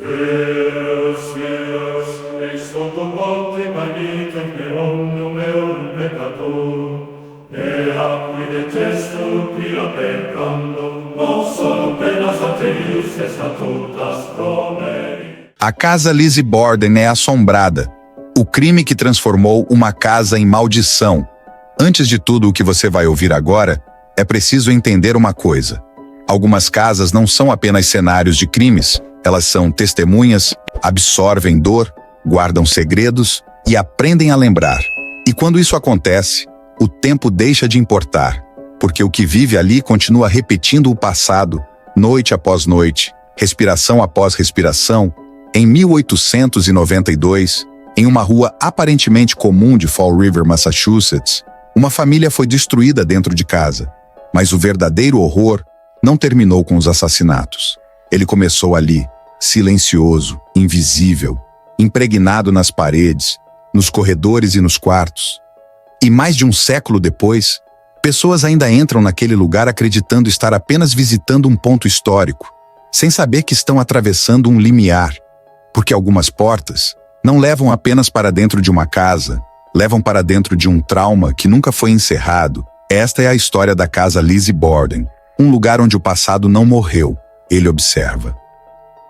Deus meus, ex toto volte magnete per omnium eum peccator, e acqui detesto quia peccando, non solo penas aterius estatutas promeri. A casa Lizzie Borden é assombrada. O crime que transformou uma casa em maldição. Antes de tudo o que você vai ouvir agora, é preciso entender uma coisa. Algumas casas não são apenas cenários de crimes, elas são testemunhas, absorvem dor, guardam segredos e aprendem a lembrar. E quando isso acontece, o tempo deixa de importar, porque o que vive ali continua repetindo o passado, noite após noite, respiração após respiração. Em 1892, em uma rua aparentemente comum de Fall River, Massachusetts, uma família foi destruída dentro de casa. Mas o verdadeiro horror não terminou com os assassinatos. Ele começou ali, silencioso, invisível, impregnado nas paredes, nos corredores e nos quartos. E mais de um século depois, pessoas ainda entram naquele lugar acreditando estar apenas visitando um ponto histórico, sem saber que estão atravessando um limiar, porque algumas portas não levam apenas para dentro de uma casa, levam para dentro de um trauma que nunca foi encerrado. Esta é a história da casa Lizzie Borden, um lugar onde o passado não morreu, ele observa.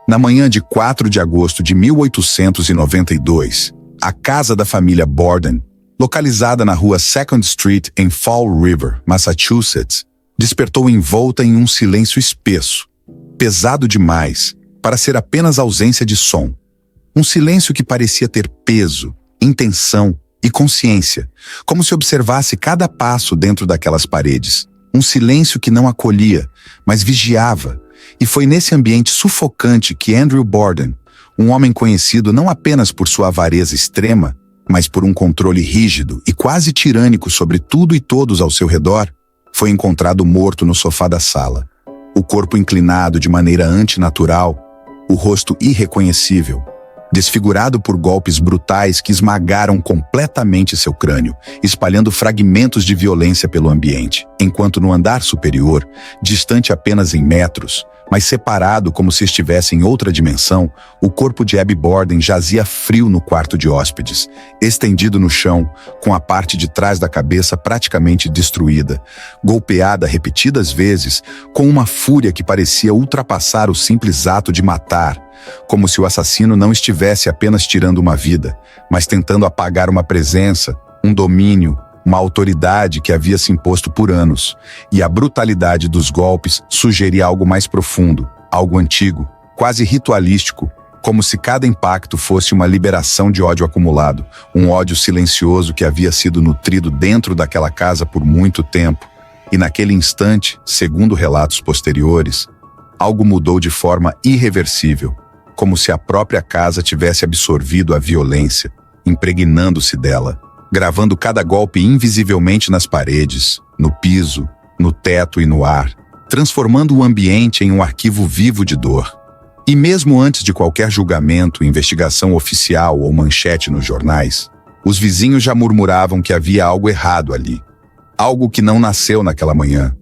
Na manhã de 4 de agosto de 1892, a casa da família Borden, localizada na rua 2nd Street em Fall River, Massachusetts, despertou envolta em um silêncio espesso, pesado demais para ser apenas ausência de som. Um silêncio que parecia ter peso, intenção e consciência, como se observasse cada passo dentro daquelas paredes. Um silêncio que não acolhia, mas vigiava. E foi nesse ambiente sufocante que Andrew Borden, um homem conhecido não apenas por sua avareza extrema, mas por um controle rígido e quase tirânico sobre tudo e todos ao seu redor, foi encontrado morto no sofá da sala. O corpo inclinado de maneira antinatural, o rosto irreconhecível, desfigurado por golpes brutais que esmagaram completamente seu crânio, espalhando fragmentos de violência pelo ambiente, enquanto no andar superior, distante apenas em metros, mas separado como se estivesse em outra dimensão, o corpo de Abby Borden jazia frio no quarto de hóspedes, estendido no chão, com a parte de trás da cabeça praticamente destruída, golpeada repetidas vezes, com uma fúria que parecia ultrapassar o simples ato de matar, como se o assassino não estivesse apenas tirando uma vida, mas tentando apagar uma presença, um domínio, uma autoridade que havia se imposto por anos, e a brutalidade dos golpes sugeria algo mais profundo, algo antigo, quase ritualístico, como se cada impacto fosse uma liberação de ódio acumulado, um ódio silencioso que havia sido nutrido dentro daquela casa por muito tempo. E naquele instante, segundo relatos posteriores, algo mudou de forma irreversível, como se a própria casa tivesse absorvido a violência, impregnando-se dela, gravando cada golpe invisivelmente nas paredes, no piso, no teto e no ar, transformando o ambiente em um arquivo vivo de dor. E mesmo antes de qualquer julgamento, investigação oficial ou manchete nos jornais, os vizinhos já murmuravam que havia algo errado ali. Algo que não nasceu naquela manhã.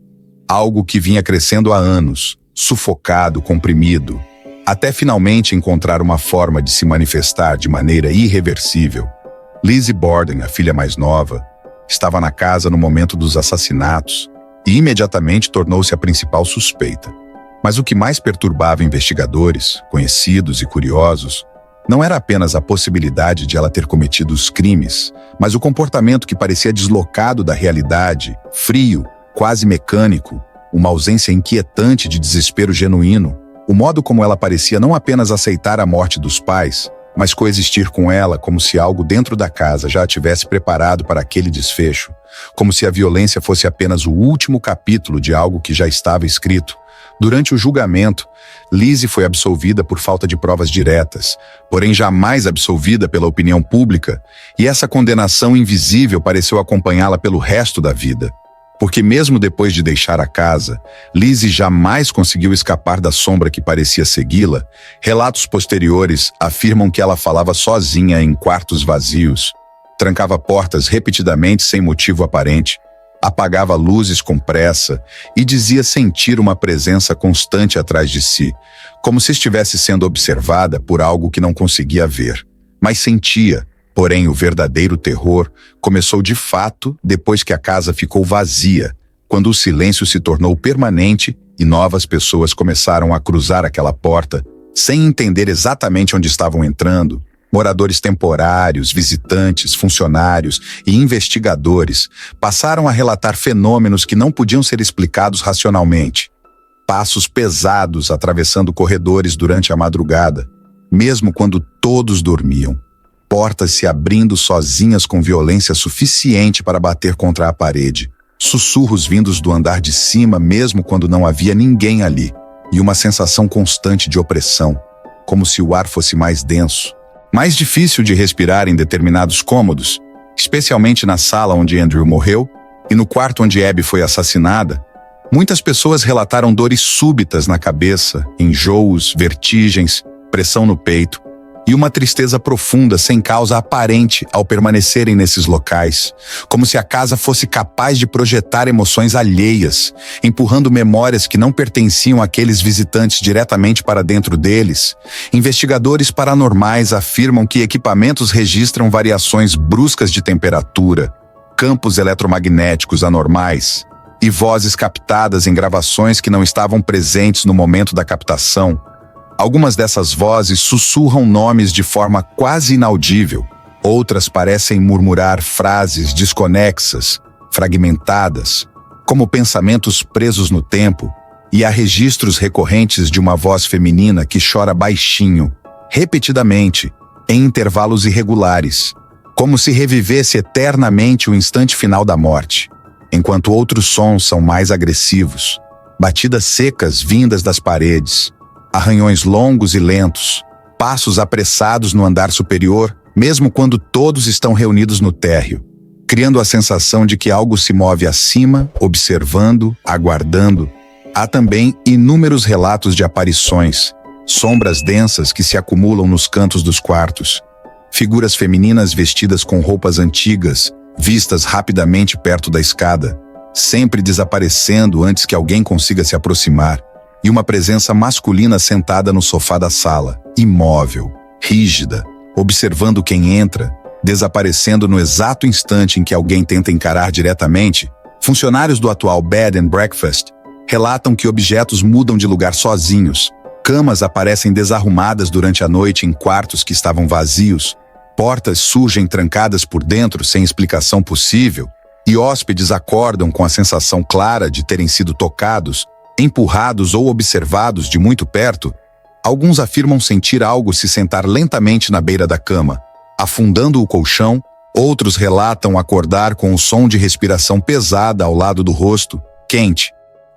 Algo que vinha crescendo há anos, sufocado, comprimido, até finalmente encontrar uma forma de se manifestar de maneira irreversível. Lizzie Borden, a filha mais nova, estava na casa no momento dos assassinatos e imediatamente tornou-se a principal suspeita. Mas o que mais perturbava investigadores, conhecidos e curiosos, não era apenas a possibilidade de ela ter cometido os crimes, mas o comportamento que parecia deslocado da realidade, frio, quase mecânico, uma ausência inquietante de desespero genuíno, o modo como ela parecia não apenas aceitar a morte dos pais, mas coexistir com ela como se algo dentro da casa já a tivesse preparado para aquele desfecho, como se a violência fosse apenas o último capítulo de algo que já estava escrito. Durante o julgamento, Lizzie foi absolvida por falta de provas diretas, porém jamais absolvida pela opinião pública, e essa condenação invisível pareceu acompanhá-la pelo resto da vida. Porque mesmo depois de deixar a casa, Lizzie jamais conseguiu escapar da sombra que parecia segui-la. Relatos posteriores afirmam que ela falava sozinha em quartos vazios, trancava portas repetidamente sem motivo aparente, apagava luzes com pressa e dizia sentir uma presença constante atrás de si, como se estivesse sendo observada por algo que não conseguia ver. Mas sentia, porém o verdadeiro terror começou de fato depois que a casa ficou vazia, quando o silêncio se tornou permanente e novas pessoas começaram a cruzar aquela porta, sem entender exatamente onde estavam entrando. Moradores temporários, visitantes, funcionários e investigadores passaram a relatar fenômenos que não podiam ser explicados racionalmente. Passos pesados atravessando corredores durante a madrugada, mesmo quando todos dormiam. Portas se abrindo sozinhas com violência suficiente para bater contra a parede. Sussurros vindos do andar de cima mesmo quando não havia ninguém ali. E uma sensação constante de opressão, como se o ar fosse mais denso. Mais difícil de respirar em determinados cômodos, especialmente na sala onde Andrew morreu e no quarto onde Abby foi assassinada. Muitas pessoas relataram dores súbitas na cabeça, enjoos, vertigens, pressão no peito e uma tristeza profunda sem causa aparente ao permanecerem nesses locais, como se a casa fosse capaz de projetar emoções alheias, empurrando memórias que não pertenciam àqueles visitantes diretamente para dentro deles. Investigadores paranormais afirmam que equipamentos registram variações bruscas de temperatura, campos eletromagnéticos anormais e vozes captadas em gravações que não estavam presentes no momento da captação. Algumas dessas vozes sussurram nomes de forma quase inaudível. Outras parecem murmurar frases desconexas, fragmentadas, como pensamentos presos no tempo, e há registros recorrentes de uma voz feminina que chora baixinho, repetidamente, em intervalos irregulares, como se revivesse eternamente o instante final da morte, enquanto outros sons são mais agressivos, batidas secas vindas das paredes, arranhões longos e lentos, passos apressados no andar superior, mesmo quando todos estão reunidos no térreo, criando a sensação de que algo se move acima, observando, aguardando. Há também inúmeros relatos de aparições, sombras densas que se acumulam nos cantos dos quartos, figuras femininas vestidas com roupas antigas, vistas rapidamente perto da escada, sempre desaparecendo antes que alguém consiga se aproximar, e uma presença masculina sentada no sofá da sala, imóvel, rígida, observando quem entra, desaparecendo no exato instante em que alguém tenta encarar diretamente. Funcionários do atual Bed and Breakfast relatam que objetos mudam de lugar sozinhos, camas aparecem desarrumadas durante a noite em quartos que estavam vazios, portas surgem trancadas por dentro sem explicação possível, e hóspedes acordam com a sensação clara de terem sido tocados, empurrados ou observados de muito perto. Alguns afirmam sentir algo se sentar lentamente na beira da cama, afundando o colchão. Outros relatam acordar com o som de respiração pesada ao lado do rosto, quente,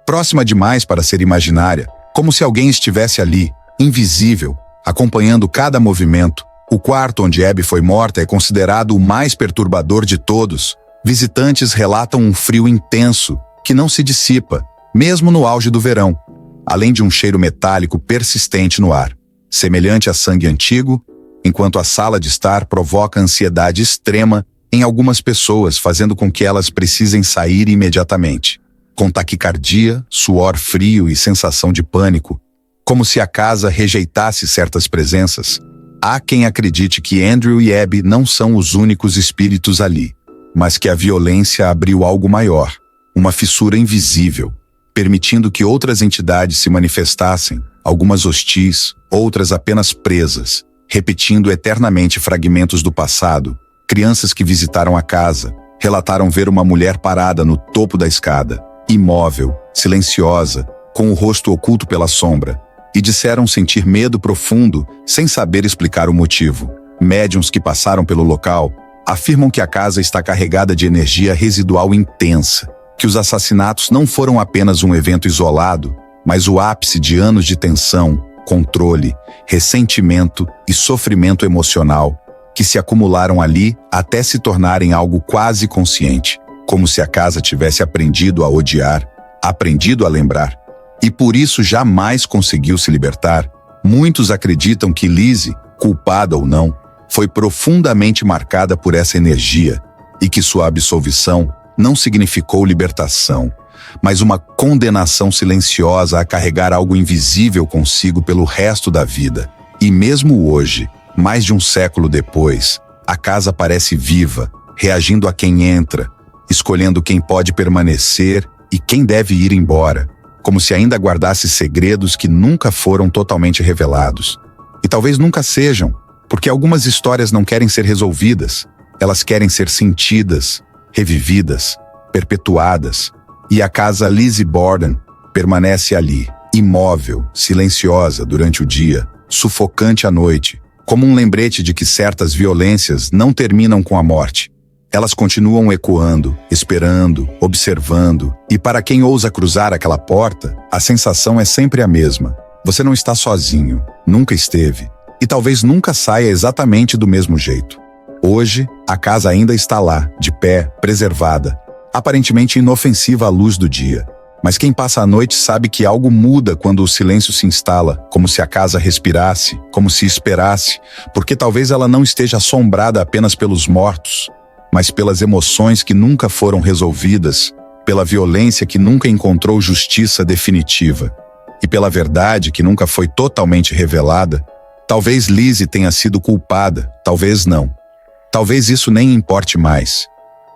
próxima demais para ser imaginária, como se alguém estivesse ali, invisível, acompanhando cada movimento. O quarto onde Abby foi morta é considerado o mais perturbador de todos. Visitantes relatam um frio intenso, que não se dissipa, mesmo no auge do verão, além de um cheiro metálico persistente no ar, semelhante a sangue antigo, enquanto a sala de estar provoca ansiedade extrema em algumas pessoas, fazendo com que elas precisem sair imediatamente, com taquicardia, suor frio e sensação de pânico, como se a casa rejeitasse certas presenças. Há quem acredite que Andrew e Abby não são os únicos espíritos ali, mas que a violência abriu algo maior, uma fissura invisível, permitindo que outras entidades se manifestassem, algumas hostis, outras apenas presas, repetindo eternamente fragmentos do passado. Crianças que visitaram a casa relataram ver uma mulher parada no topo da escada, imóvel, silenciosa, com o rosto oculto pela sombra, e disseram sentir medo profundo sem saber explicar o motivo. Médiuns que passaram pelo local afirmam que a casa está carregada de energia residual intensa, que os assassinatos não foram apenas um evento isolado, mas o ápice de anos de tensão, controle, ressentimento e sofrimento emocional, que se acumularam ali até se tornarem algo quase consciente, como se a casa tivesse aprendido a odiar, aprendido a lembrar, e por isso jamais conseguiu se libertar. Muitos acreditam que Lizzie, culpada ou não, foi profundamente marcada por essa energia e que sua absolvição não significou libertação, mas uma condenação silenciosa a carregar algo invisível consigo pelo resto da vida. E mesmo hoje, mais de um século depois, a casa parece viva, reagindo a quem entra, escolhendo quem pode permanecer e quem deve ir embora, como se ainda guardasse segredos que nunca foram totalmente revelados. E talvez nunca sejam, porque algumas histórias não querem ser resolvidas, elas querem ser sentidas, revividas, perpetuadas. E a casa Lizzie Borden permanece ali, imóvel, silenciosa durante o dia, sufocante à noite, como um lembrete de que certas violências não terminam com a morte. Elas continuam ecoando, esperando, observando, e para quem ousa cruzar aquela porta, a sensação é sempre a mesma. Você não está sozinho, nunca esteve, e talvez nunca saia exatamente do mesmo jeito. Hoje, a casa ainda está lá, de pé, preservada, aparentemente inofensiva à luz do dia. Mas quem passa a noite sabe que algo muda quando o silêncio se instala, como se a casa respirasse, como se esperasse, porque talvez ela não esteja assombrada apenas pelos mortos, mas pelas emoções que nunca foram resolvidas, pela violência que nunca encontrou justiça definitiva, e pela verdade que nunca foi totalmente revelada. Talvez Lizzie tenha sido culpada, talvez não. Talvez isso nem importe mais,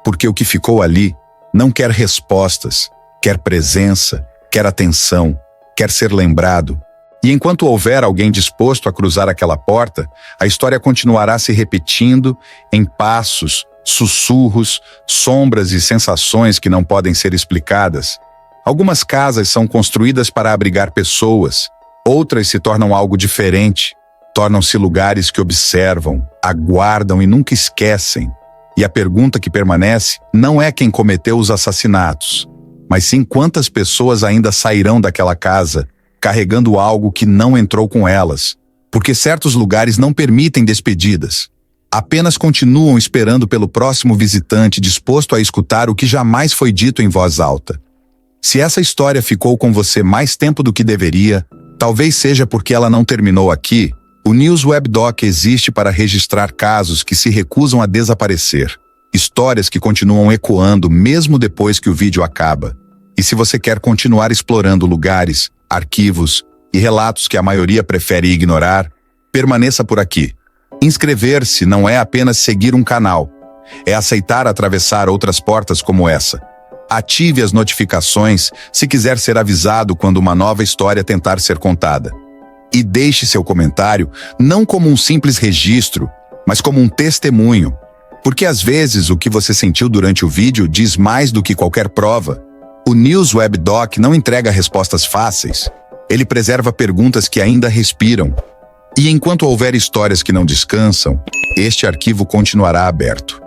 porque o que ficou ali não quer respostas, quer presença, quer atenção, quer ser lembrado. E enquanto houver alguém disposto a cruzar aquela porta, a história continuará se repetindo em passos, sussurros, sombras e sensações que não podem ser explicadas. Algumas casas são construídas para abrigar pessoas, outras se tornam algo diferente, tornam-se lugares que observam, aguardam e nunca esquecem. E a pergunta que permanece não é quem cometeu os assassinatos, mas sim quantas pessoas ainda sairão daquela casa carregando algo que não entrou com elas, porque certos lugares não permitem despedidas. Apenas continuam esperando pelo próximo visitante disposto a escutar o que jamais foi dito em voz alta. Se essa história ficou com você mais tempo do que deveria, talvez seja porque ela não terminou aqui. O News Web Doc existe para registrar casos que se recusam a desaparecer, histórias que continuam ecoando mesmo depois que o vídeo acaba. E se você quer continuar explorando lugares, arquivos e relatos que a maioria prefere ignorar, permaneça por aqui. Inscrever-se não é apenas seguir um canal, é aceitar atravessar outras portas como essa. Ative as notificações se quiser ser avisado quando uma nova história tentar ser contada. E deixe seu comentário não como um simples registro, mas como um testemunho, porque às vezes o que você sentiu durante o vídeo diz mais do que qualquer prova. O News Web Doc não entrega respostas fáceis, ele preserva perguntas que ainda respiram. E enquanto houver histórias que não descansam, este arquivo continuará aberto.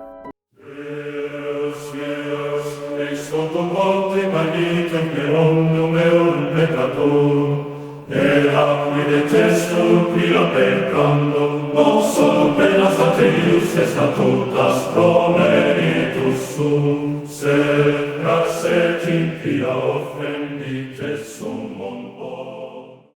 Detesto qui la peccando, non solo per la sateius est statutas promeritus sum, se praxet impia offre.